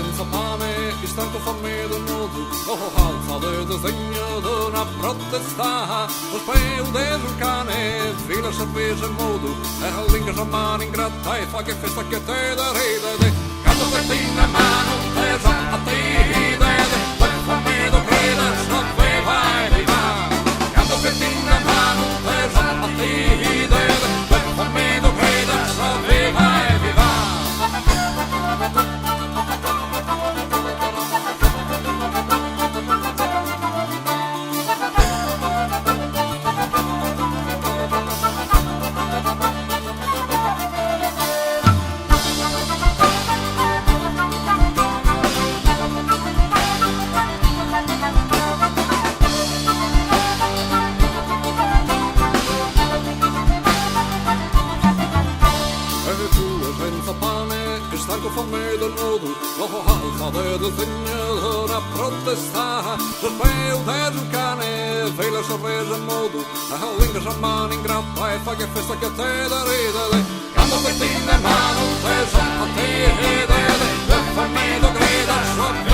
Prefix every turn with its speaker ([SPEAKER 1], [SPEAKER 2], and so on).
[SPEAKER 1] senza pane, il stanco fammi del nudo, alza del disegno d'una protesta, lo speu del cane, fila cerveza in modo, e linga sa mano in gratta e fa che festa che te da ride, canto pettina mano, pesa a te hidede, per fammi do crede, snabbe vai di va, canto pettina mano, pesa a te hidede, per fammi do crede, snabbe vai di va. Stanco fammi del nudo, alza del disegno d'una protesta, lo speu del cane, fai la sorpresa in modo, linga sa mano in grappa e fa che festa che te da ridere, canto pettina in mano, pesa a te hidede, per fammi do grida,